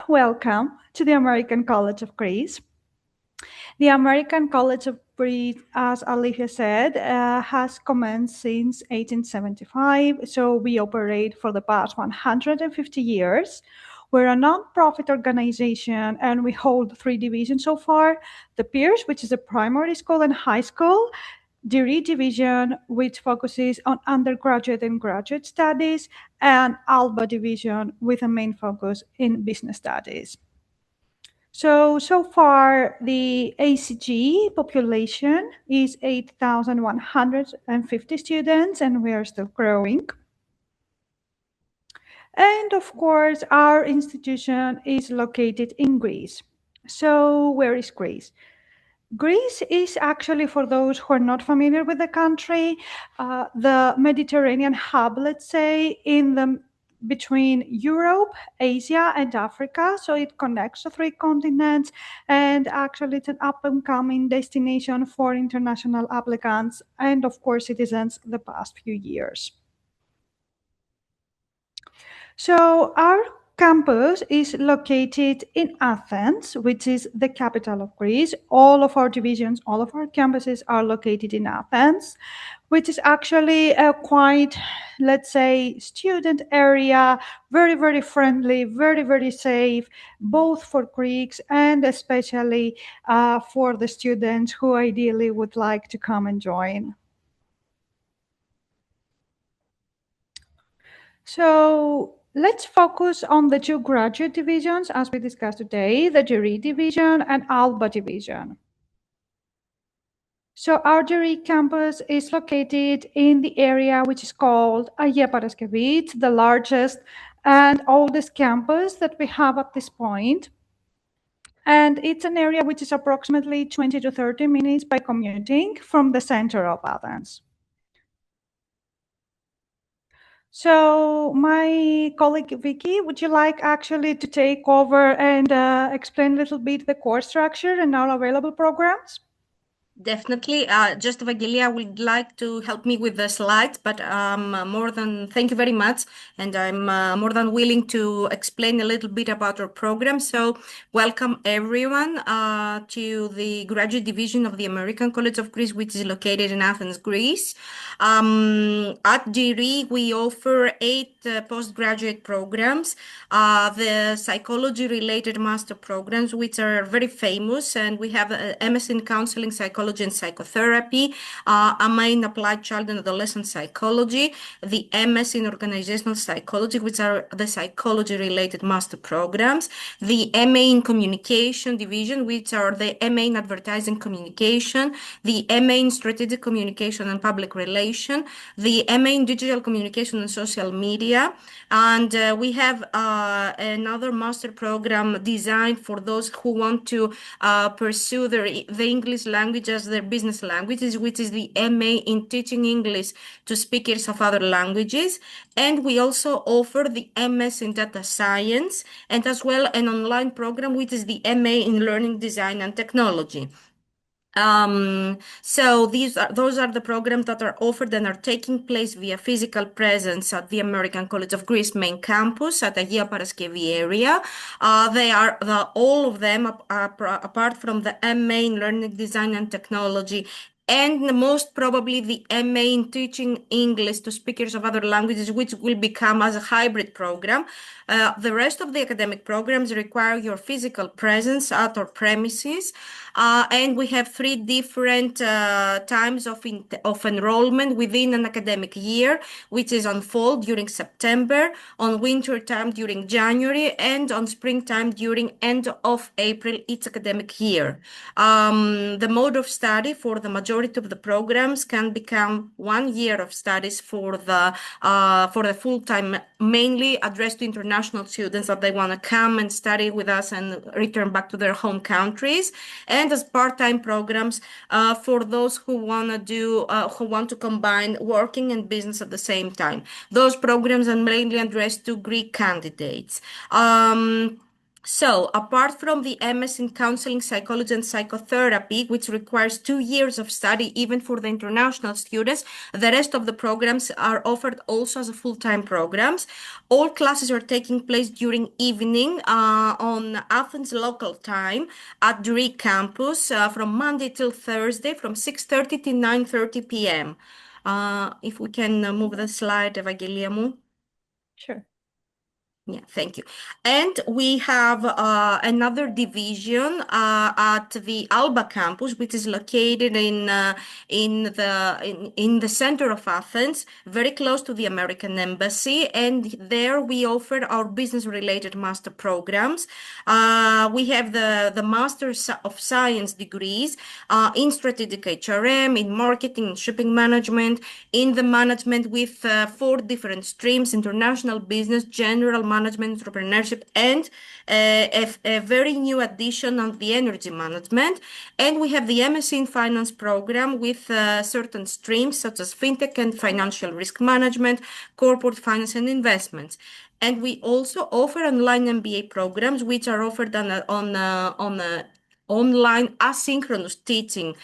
welcome to the American College of Greece. The American College of Greece, as Alicia said, has commenced since 1875, so we operate for the past 150 years. We're a non-profit organization and we hold 3 divisions so far. The Pierce, which is a primary school and high school, Degree Division, which focuses on undergraduate and graduate studies, and Alba Division with a main focus in business studies. So far, the ACG population is 8,150 students, and we are still growing. And of course, our institution is located in Greece. So where is Greece? Greece is actually, for those who are not familiar with the country, the Mediterranean hub, let's say, between Europe, Asia, and Africa. So it connects the 3 continents, and actually it's an up-and-coming destination for international applicants and, of course, citizens the past few years. So our campus is located in Athens, which is the capital of Greece. All of our divisions, all of our campuses are located in Athens, which is actually a quite, let's say, student area, very, very friendly, very, very safe, both for Greeks and especially for the students who ideally would like to come and join. So let's focus on the 2 graduate divisions as we discussed today, the Degree Division and Alba Division. So our Degree campus is located in the area which is called Agia Paraskevou. It's the largest and oldest campus that we have at this point. And it's an area which is approximately 20 to 30 minutes by commuting from the center of Athens. So my colleague Vicky, would you like actually to take over and explain a little bit the course structure and our available programs? Definitely. Just Evangelia would like to help me with the slides, but thank you very much. And I'm more than willing to explain a little bit about our program. So welcome everyone to the graduate division of the American College of Greece, which is located in Athens, Greece. At GRE, we offer 8 postgraduate programs, the psychology-related master programs, which are very famous, and we have MS in Counseling, Psychology and Psychotherapy, MA in Applied Child and Adolescent Psychology, the MS in Organizational Psychology, which are the psychology-related master programs, the MA in Communication Division, which are the MA in Advertising Communication, the MA in Strategic Communication and Public Relation, the MA in Digital Communication and Social Media, and we have another master program designed for those who want to pursue the English language as their business languages, which is the MA in Teaching English to Speakers of Other Languages. And we also offer the MS in Data Science, and as well an online program, which is the MA in Learning Design and Technology. So those are the programs that are offered and are taking place via physical presence at the American College of Greece main campus at the Agia Paraskevou area. All of them, apart from the MA in Learning Design and Technology, and most probably the MA in Teaching English to Speakers of Other Languages, which will become as a hybrid program. The rest of the academic programs require your physical presence at our premises. And we have 3 different times of enrollment within an academic year, which is on fall during September, on winter time during January, and on springtime during end of April each academic year. The mode of study for the majority of the programs can become 1 year of studies for the full-time, mainly addressed to international students that they want to come and study with us and return back to their home countries, and as part-time programs for those who want to combine working and business at the same time. Those programs are mainly addressed to Greek candidates. So, apart from the MS in Counseling, Psychology, and Psychotherapy, which requires 2 years of study even for the international students, the rest of the programs are offered also as a full-time programs. All classes are taking place during evening on Athens local time at Dree campus from Monday till Thursday from 6:30 to 9:30 p.m. If we can move the slide, Evangelia Mu. Sure. Yeah, thank you. And we have another division at the Alba campus, which is located in the center of Athens, very close to the American Embassy. And there we offer our business-related master programs. We have the Master of Science degrees in strategic HRM, in marketing, in shipping management, in the management with 4 different streams: international business, general management, entrepreneurship, and a very new addition on the energy management. And we have the MSc in Finance program with certain streams such as fintech and financial risk management, corporate finance, and investments. And we also offer online MBA programs, which are offered on online asynchronous teaching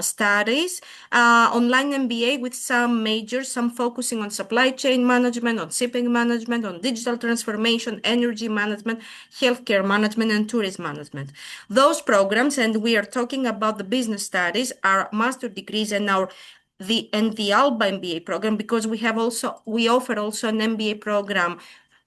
studies, online MBA with some majors, some focusing on supply chain management, on shipping management, on digital transformation, energy management, healthcare management, and tourism management. Those programs, and we are talking about the business studies, are master degrees and the Alba MBA program, because we offer also an MBA program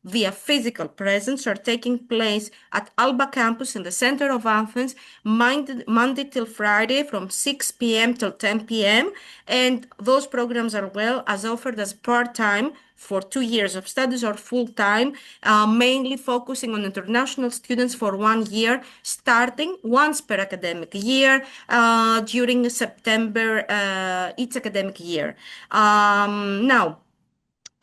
via physical presence, are taking place at Alba campus in the center of Athens, Monday till Friday from 6 p.m. till 10 p.m. And those programs are well as offered as part-time for 2 years of studies or full-time, mainly focusing on international students for 1 year, starting once per academic year during September each academic year. Now,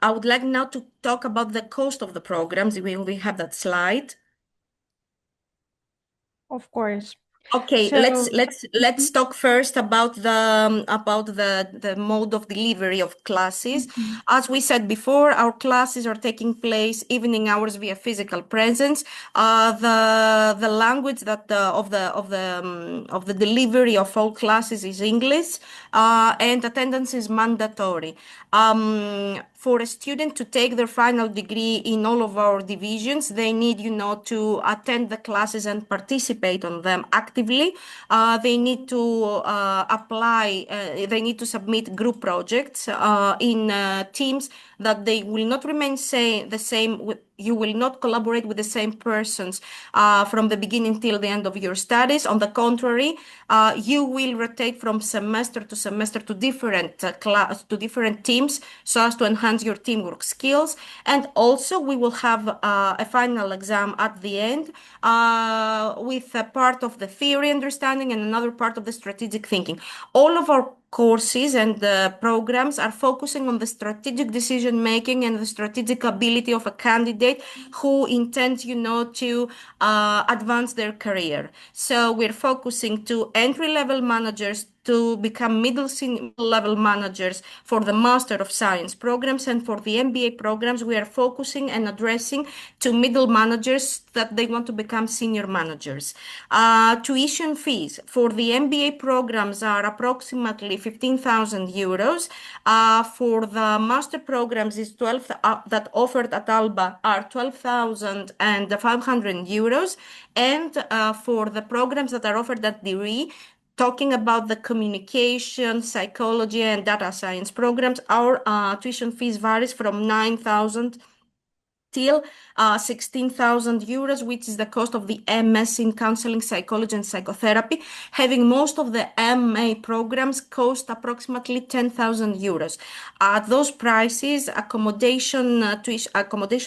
I would like now to talk about the cost of the programs. We have that slide. Of course. Okay, So, let's talk first about the mode of delivery of classes. mhm. As we said before, our classes are taking place evening hours via physical presence. The language that of the delivery of all classes is English, and attendance is mandatory. For a student to take their final degree in all of our divisions, they need, to attend the classes and participate on them actively. They need to apply, they need to submit group projects in teams that they will not remain the same. You will not collaborate with the same persons from the beginning till the end of your studies. On the contrary, you will rotate from semester to semester to different teams, so as to enhance your teamwork skills. And also, we will have a final exam at the end with a part of the theory understanding and another part of the strategic thinking. All of our courses and programs are focusing on the strategic decision making and the strategic ability of a candidate who intends, to advance their career. So we're focusing to entry-level managers to become middle-level managers for the Master of Science programs, and for the MBA programs, we are focusing and addressing to middle managers that they want to become senior managers. Tuition fees for the MBA programs are approximately 15,000 euros. For the master programs is 12 that offered at Alba are 12,500 euros, and for the programs that are offered at Dree, talking about the communication, psychology, and data science programs, our tuition fees varies from 9,000 till 16,000 euros, which is the cost of the MS in Counseling, Psychology, and Psychotherapy. Having most of the MA programs cost approximately 10,000 euros. At those prices, accommodation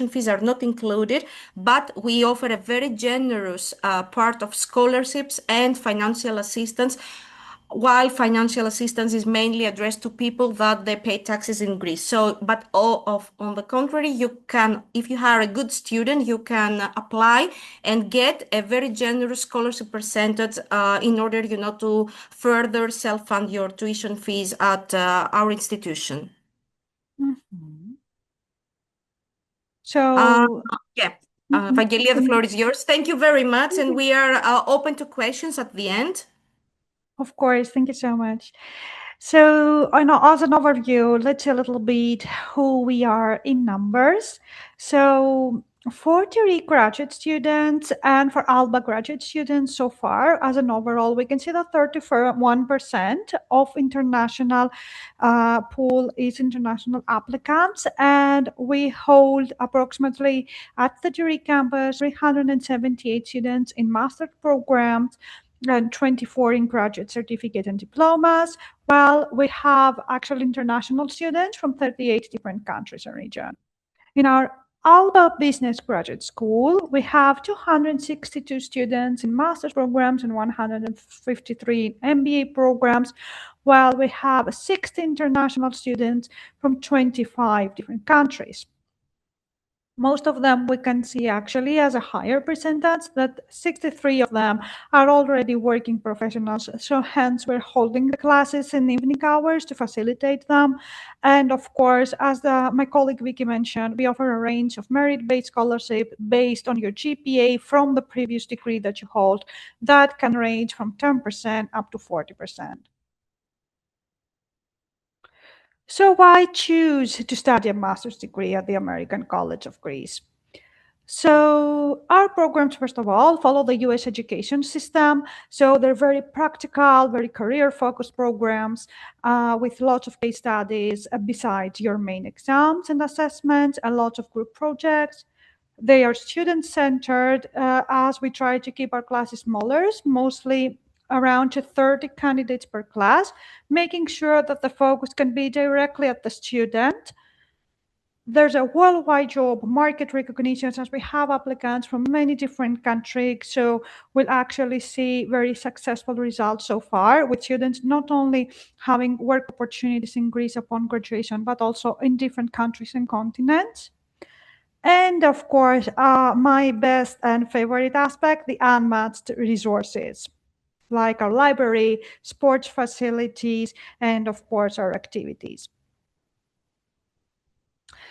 fees are not included, but we offer a very generous part of scholarships and financial assistance, while financial assistance is mainly addressed to people that they pay taxes in Greece. So, but on the contrary, you can, if you are a good student, you can apply and get a very generous scholarship percentage in order, to further self-fund your tuition fees at our institution. Mhm. So, Yeah. Vangelia, the floor is yours. Thank you very much. And we are open to questions at the end. Of course, thank you so much. So, as an overview, let's see a little bit who we are in numbers. So, 43 graduate students, and for ALBA graduate students so far, as an overall, we can see that 31% of international pool is international applicants, and we hold approximately at the Jury campus 378 students in master programs and 24 in graduate certificate and diplomas, while we have actual international students from 38 different countries and regions. In our ALBA Business Graduate School, we have 262 students in master's programs and 153 in MBA programs, while we have 60 international students from 25 different countries. Most of them we can see actually as a higher percentage, that 63 of them are already working professionals. So hence we're holding the classes in evening hours to facilitate them. And of course, as my colleague Vicky mentioned, we offer a range of merit-based scholarship based on your GPA from the previous degree that you hold. That can range from 10% up to 40%. So why choose to study a master's degree at the American College of Greece? So our programs, first of all, follow the US education system. So they're very practical, very career-focused programs with lots of case studies besides your main exams and assessments, a lot of group projects. They are student-centered as we try to keep our classes smaller, mostly around 30 candidates per class, making sure that the focus can be directly at the student. There's a worldwide job market recognition as we have applicants from many different countries. So we'll actually see very successful results so far with students not only having work opportunities in Greece upon graduation, but also in different countries and continents. And of course, my best and favorite aspect, the unmatched resources, like our library, sports facilities, and of course, our activities.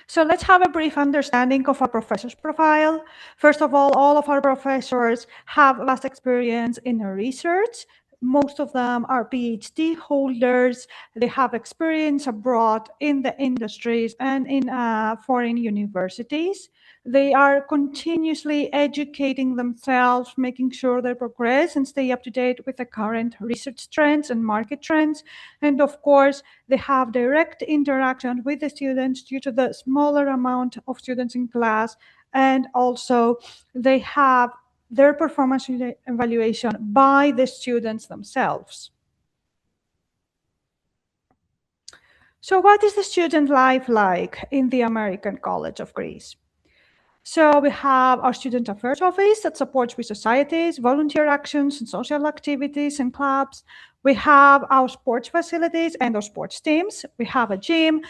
So let's have a brief understanding of our professor's profile. First of all of our professors have vast experience in research. Most of them are PhD holders. They have experience abroad in the industries and in foreign universities. They are continuously educating themselves, making sure they progress and stay up to date with the current research trends and market trends. And of course, they have direct interaction with the students due to the smaller amount of students in class. And also they have their performance evaluation by the students themselves. So what is the student life like in the American College of Greece? So we have our Student Affairs Office that supports with societies, volunteer actions, and social activities and clubs. We have our sports facilities and our sports teams. We have a gym.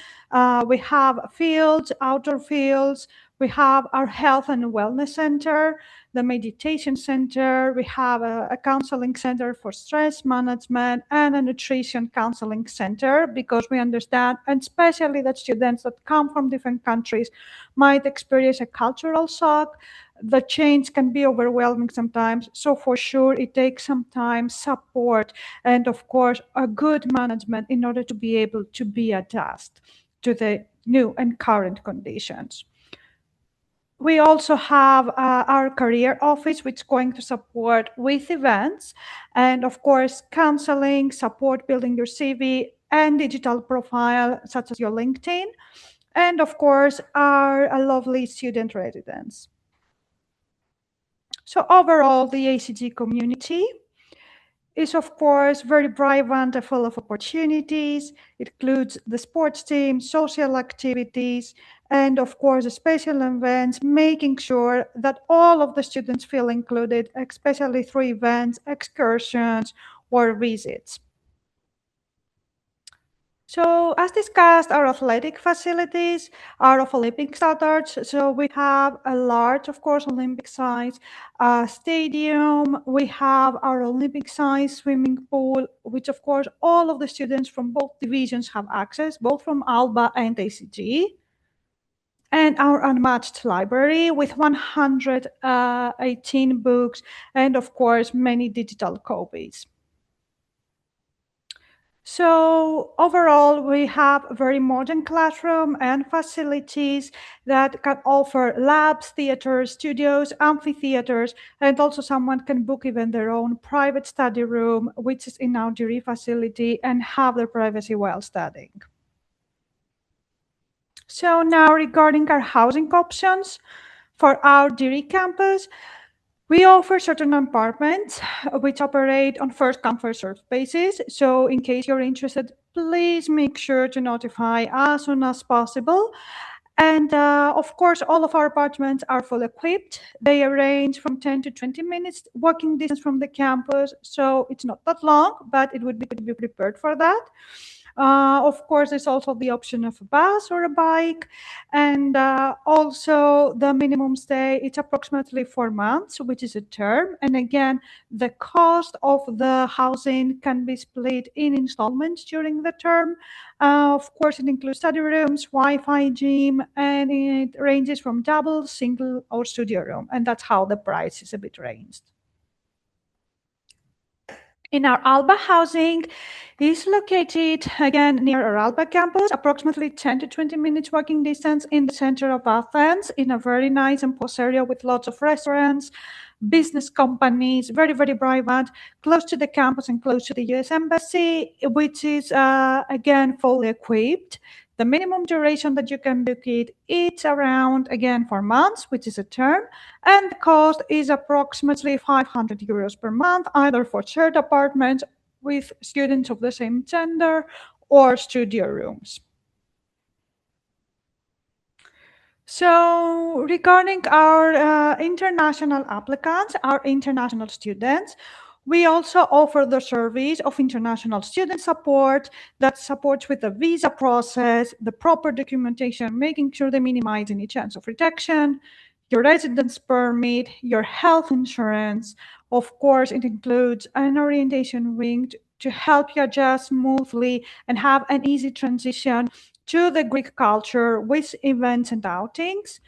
We have fields, outdoor fields. We have our health and wellness center, the meditation center. We have a counseling center for stress management and a nutrition counseling center, because we understand, and especially that students that come from different countries might experience a cultural shock. The change can be overwhelming sometimes. So for sure, it takes some time, support, and of course, a good management in order to be able to be adjust to the new and current conditions. We also have our career office, which is going to support with events and, of course, counseling, support building your CV and digital profile, such as your LinkedIn. And, of course, our lovely student residence. So overall, the ACG community is, of course, very vibrant and full of opportunities. It includes the sports team, social activities, and of course, the special events, making sure that all of the students feel included, especially through events, excursions, or visits. So as discussed, our athletic facilities are of Olympic standards. So we have a large, of course, Olympic size stadium. We have our Olympic size swimming pool, which of course all of the students from both divisions have access, both from ALBA and ACG. and our unmatched library with 118 books and, of course, many digital copies. So overall, we have a very modern classroom and facilities that can offer labs, theaters, studios, amphitheaters, and also someone can book even their own private study room, which is in our degree facility, and have their privacy while studying. So now regarding our housing options for our degree campus, we offer certain apartments which operate on first-come, first-served basis. So in case you're interested, please make sure to notify as soon as possible. And of course, all of our apartments are full equipped. They range from 10 to 20 minutes walking distance from the campus. So it's not that long, but it would be good to be prepared for that. Of course, there's also the option of a bus or a bike. And also the minimum stay, it's approximately 4 months, which is a term. And again, the cost of the housing can be split in installments during the term. Of course, it includes study rooms, Wi-Fi, gym, and it ranges from double, single, or studio room. And that's how the price is a bit ranged. In our Alba housing is located again near our Alba campus, approximately 10 to 20 minutes walking distance in the center of Athens, in a very nice and posh area with lots of restaurants, business companies, very, very private, close to the campus and close to the US Embassy, which is again fully equipped. The minimum duration that you can book it's around, again, 4 months, which is a term, and the cost is approximately 500 euros per month, either for shared apartments with students of the same gender or studio rooms. So regarding our international applicants, our international students, we also offer the service of international student support that supports with the visa process, the proper documentation, making sure they minimize any chance of rejection, your residence permit, your health insurance. Of course, it includes an orientation week to help you adjust smoothly and have an easy transition to the Greek culture with events and outings.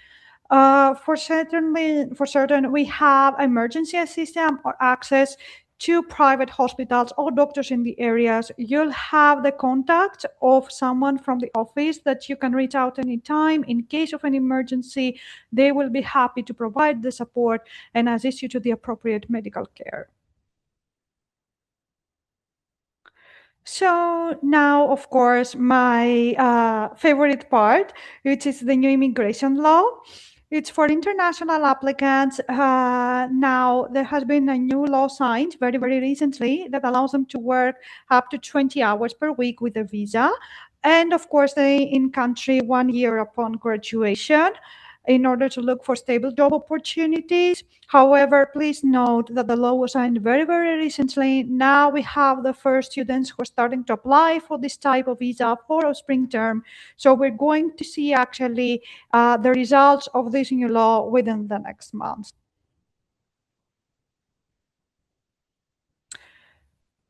For certain, we have emergency assistance or access to private hospitals or doctors in the areas. You'll have the contact of someone from the office that you can reach out anytime in case of an emergency. They will be happy to provide the support and assist you to the appropriate medical care. So now, of course, my favorite part, which is the new immigration law. It's for international applicants. Now, there has been a new law signed very, very recently that allows them to work up to 20 hours per week with a visa. And of course, they in country 1 year upon graduation in order to look for stable job opportunities. However, please note that the law was signed very, very recently. Now we have the first students who are starting to apply for this type of visa for a spring term. So we're going to see actually the results of this new law within the next month.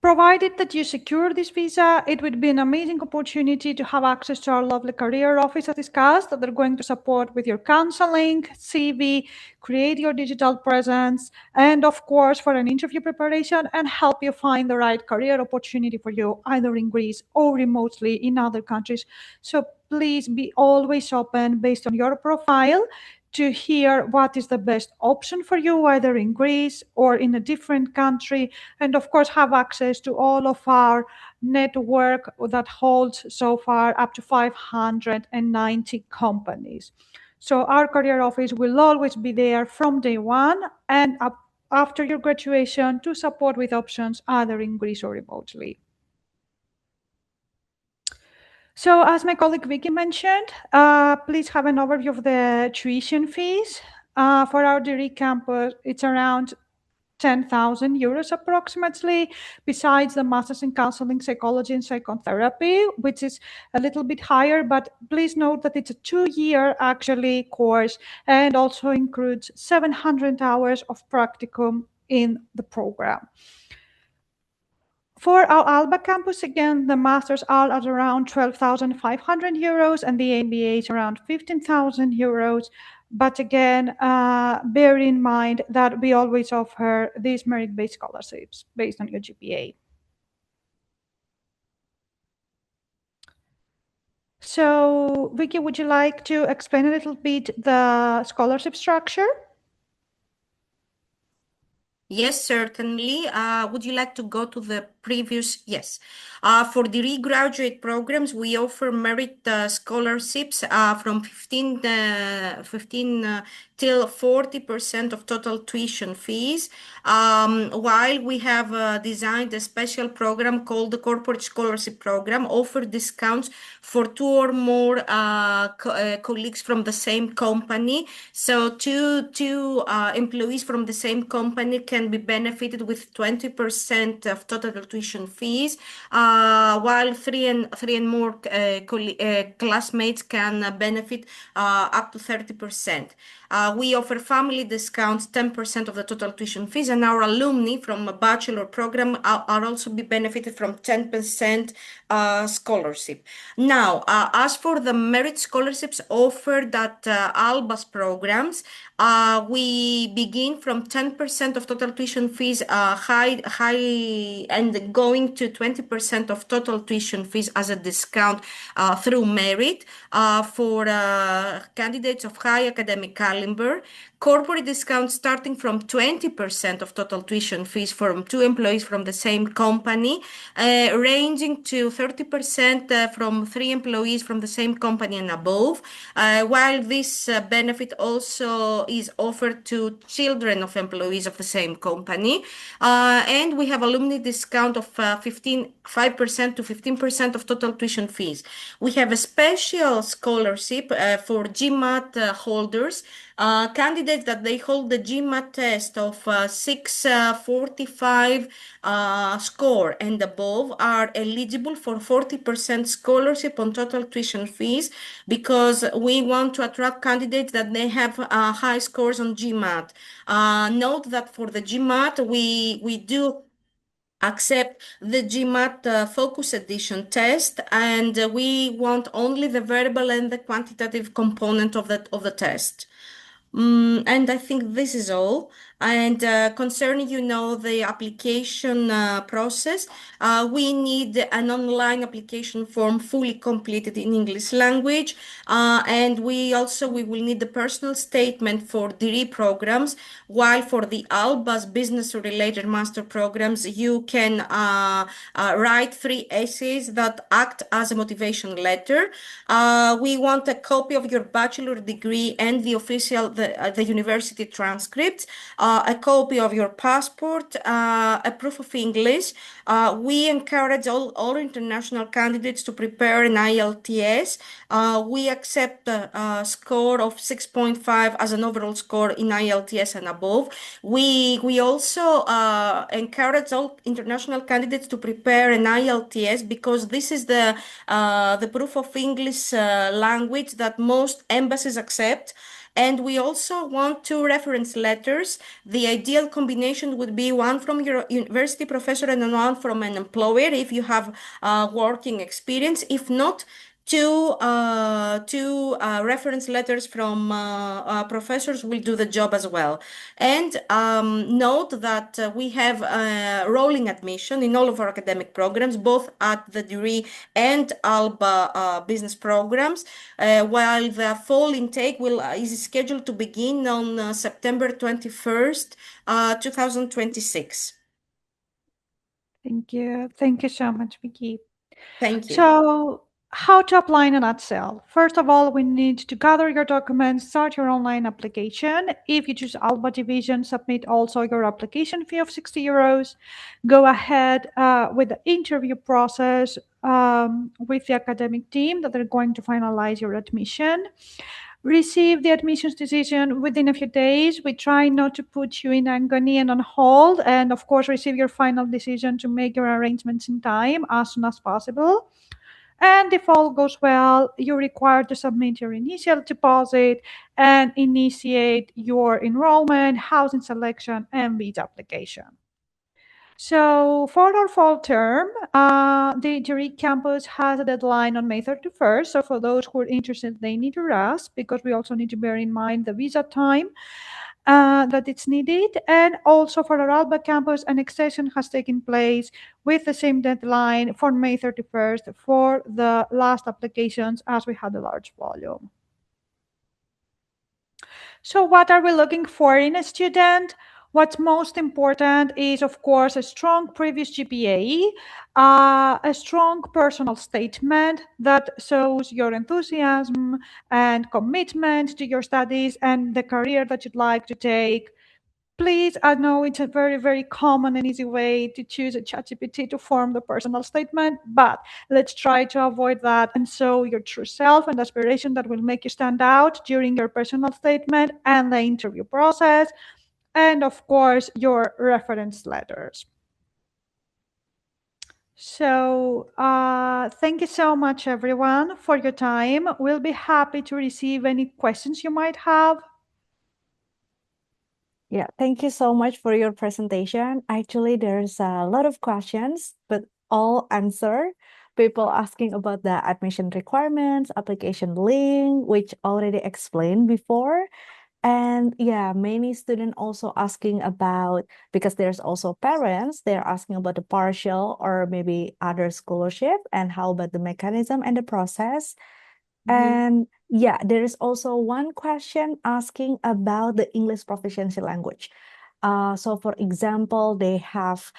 Provided that you secure this visa, it would be an amazing opportunity to have access to our lovely career office as discussed, that they're going to support with your counseling, CV, create your digital presence, and of course for an interview preparation and help you find the right career opportunity for you either in Greece or remotely in other countries. So please be always open based on your profile to hear what is the best option for you, either in Greece or in a different country, and of course have access to all of our network that holds so far up to 590 companies. So our career office will always be there from day one and up after your graduation to support with options either in Greece or remotely. So as my colleague Vicky mentioned, please have an overview of the tuition fees. For our degree campus, it's around 10,000 euros approximately, besides the Masters in Counseling, Psychology, and Psychotherapy, which is a little bit higher, but please note that it's a 2-year actually course and also includes 700 hours of practicum in the program. For our Alba campus, again, the masters are at around 12,500 euros and the MBA is around 15,000 euros. But again, bear in mind that we always offer these merit-based scholarships based on your GPA. So, Vicky, would you like to explain a little bit the scholarship structure? Yes, certainly. Would you like to go to the previous? Yes. For degree graduate programs, we offer merit scholarships from 15 till 40% of total tuition fees. While we have designed a special program called the Corporate Scholarship Program, offer discounts for two or more colleagues from the same company. So two employees from the same company can be benefited with 20% of total tuition fees, while three and more classmates can benefit up to 30%. We offer family discounts, 10% of the total tuition fees, and our alumni from a bachelor program are also be benefited from 10% scholarship. Now, as for the merit scholarships offered at Alba's programs, we begin from 10% of total tuition fees, high, and going to 20% of total tuition fees as a discount through merit for candidates of high academic caliber. Corporate discounts starting from 20% of total tuition fees from two employees from the same company, ranging to 30% from three employees from the same company and above, while this benefit also is offered to children of employees of the same company. And we have alumni discount of 5% to 15% of total tuition fees. We have a special scholarship for GMAT holders. Candidates that they hold the GMAT test of 645 score and above are eligible for 40% scholarship on total tuition fees, because we want to attract candidates that they have high scores on GMAT. Note that for the GMAT, we do accept the GMAT Focus Edition test, and we want only the verbal and the quantitative component of the test. And I think this is all. And concerning, the application process, we need an online application form fully completed in English language. And we will need the personal statement for degree programs, while for the Alba's business-related master programs, you can write 3 essays that act as a motivation letter. We want a copy of your bachelor degree and the official, the university transcripts, a copy of your passport, a proof of English. We encourage all international candidates to prepare an IELTS. We accept a score of 6.5 as an overall score in IELTS and above. We also encourage all international candidates to prepare an IELTS, because this is the proof of English language that most embassies accept. And we also want 2 reference letters. The ideal combination would be one from your university professor and one from an employer if you have working experience. If not, two reference letters from professors will do the job as well. And note that we have rolling admission in all of our academic programs, both at the degree and Alba business programs, while the fall intake is scheduled to begin on September 21st, 2026. Thank you. Thank you so much, Vicky. Thank you. So, how to apply in a nutshell? First of all, we need to gather your documents, start your online application. If you choose Alba Division, submit also your application fee of 60 euros. Go ahead with the interview process with the academic team that are going to finalize your admission. Receive the admissions decision within a few days. We try not to put you in agony and on hold, and of course, receive your final decision to make your arrangements in time as soon as possible. And if all goes well, you're required to submit your initial deposit and initiate your enrollment, housing selection, and visa application. So for our fall term, the Zurich campus has a deadline on May 31st. So for those who are interested, they need to rush because we also need to bear in mind the visa time that it's needed. And also for our Alba campus, an extension has taken place with the same deadline for May 31st for the last applications as we had a large volume. So what are we looking for in a student? What's most important is, of course, a strong previous GPA, a strong personal statement that shows your enthusiasm and commitment to your studies and the career that you'd like to take. Please, I know it's a very, very common and easy way to choose a ChatGPT to form the personal statement, but let's try to avoid that and show your true self and aspiration that will make you stand out during your personal statement and the interview process, and of course, your reference letters. So thank you so much, everyone, for your time. We'll be happy to receive any questions you might have. Yeah, thank you so much for your presentation. Actually, there's a lot of questions, but all answered. People asking about the admission requirements, application link, which already explained before. And yeah, many students also asking about, because there's also parents, they're asking about the partial or maybe other scholarship and how about the mechanism and the process. And yeah, there is also one question asking about the English proficiency language. So for example, they have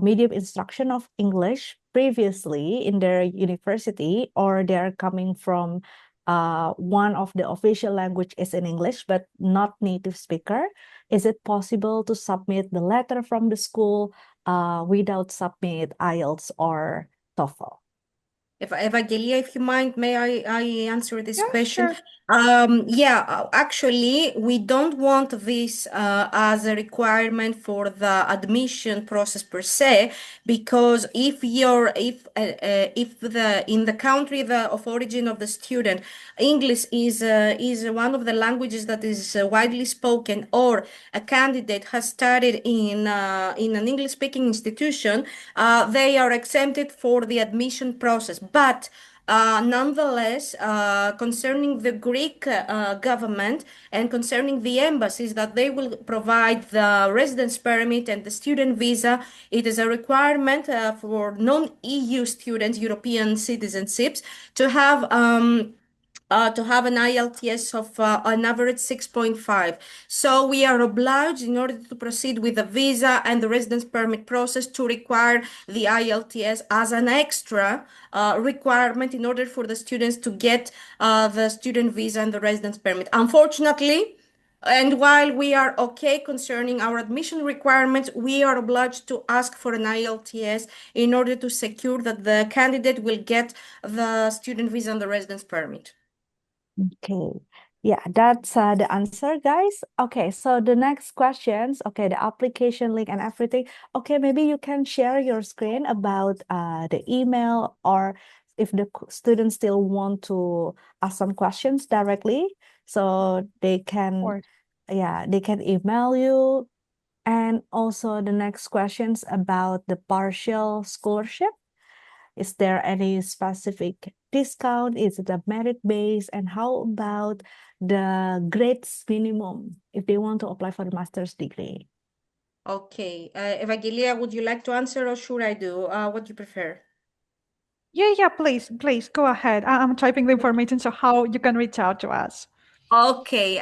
medium instruction of English previously in their university, or they're coming from one of the official language is in English, but not native speaker. Is it possible to submit the letter from the school without submit IELTS or TOEFL? If Evangelia, if you mind, may I answer this Yeah, question? sure. Actually, we don't want this as a requirement for the admission process per se, because if the in the country of origin of the student, English is one of the languages that is widely spoken, or a candidate has studied in an English speaking institution, they are exempted for the admission process. But nonetheless, concerning the Greek government and concerning the embassies that they will provide the residence permit and the student visa, it is a requirement for non-EU students, European citizenships, to have an IELTS of an average 6.5. So we are obliged, in order to proceed with the visa and the residence permit process, to require the IELTS as an extra requirement in order for the students to get the student visa and the residence permit. Unfortunately, and while we are okay concerning our admission requirements, we are obliged to ask for an IELTS in order to secure that the candidate will get the student visa and the residence permit. Okay. Yeah, that's the answer, guys. Okay, so the next questions, okay, the application link and everything. Okay, maybe you can share your screen about the email, or if the students still want to ask some questions directly, so they can, yeah, they can email you. And also the next questions about the partial scholarship. Is there any specific discount? Is it a merit base? And how about the grades minimum if they want to apply for the master's degree? Okay. Evangelia, would you like to answer, or should I do? What do you prefer? Yeah, please go ahead. I'm typing the information so how you can reach out to us. Okay.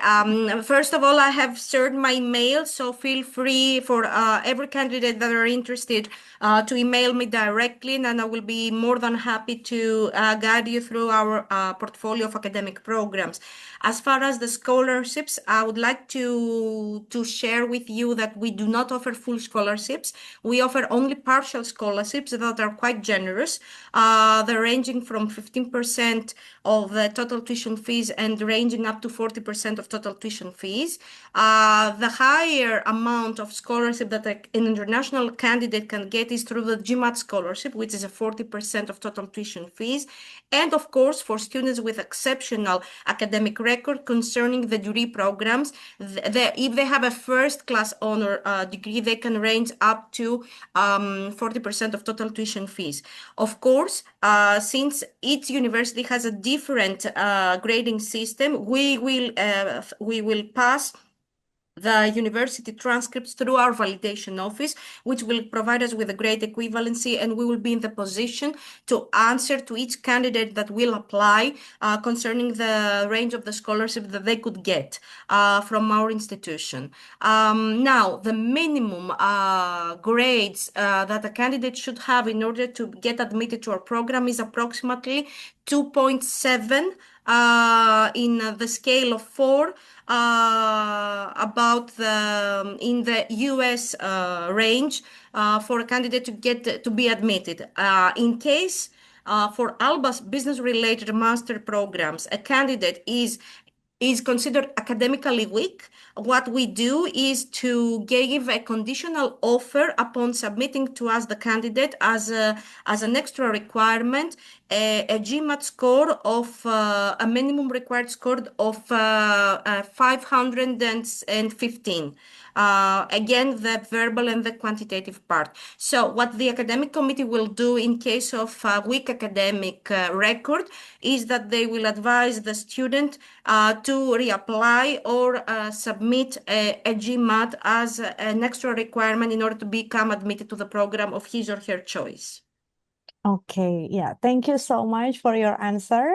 First of all, I have shared my mail, so feel free for every candidate that are interested to email me directly, and I will be more than happy to guide you through our portfolio of academic programs. As far as the scholarships, I would like to share with you that we do not offer full scholarships. We offer only partial scholarships that are quite generous. They're ranging from 15% of the total tuition fees and ranging up to 40% of total tuition fees. The higher amount of scholarship that an international candidate can get is through the GMAT scholarship, which is a 40% of total tuition fees. And of course, for students with exceptional academic record concerning the degree programs, if they have a first-class honor degree, they can range up to 40% of total tuition fees. Of course, since each university has a different grading system, we will pass the university transcripts through our validation office, which will provide us with a great equivalency, and we will be in the position to answer to each candidate that will apply concerning the range of the scholarship that they could get from our institution. Now, the minimum grades that a candidate should have in order to get admitted to our program is approximately 2.7 in the scale of 4 about in the US range for a candidate to get to be admitted. In case for ALBA's business-related master programs, a candidate is considered academically weak, what we do is to give a conditional offer upon submitting to us the candidate as an extra requirement, a GMAT score of a minimum required score of 515. Again, the verbal and the quantitative part. So what the academic committee will do in case of weak academic record is that they will advise the student to reapply or submit a GMAT as an extra requirement in order to become admitted to the program of his or her choice. Okay, yeah, thank you so much for your answer.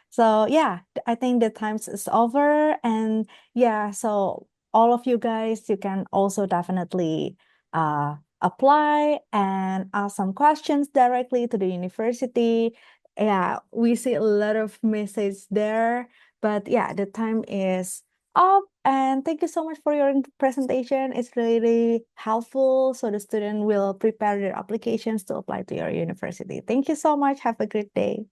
So yeah, I think the time is over, and yeah, so all of you guys, you can also definitely apply and ask some questions directly to the university. Yeah, we see a lot of messages there, but yeah, the time is up. And thank you so much for your presentation. It's really helpful, so the student will prepare their applications to apply to your university. Thank you so much. Have a great day.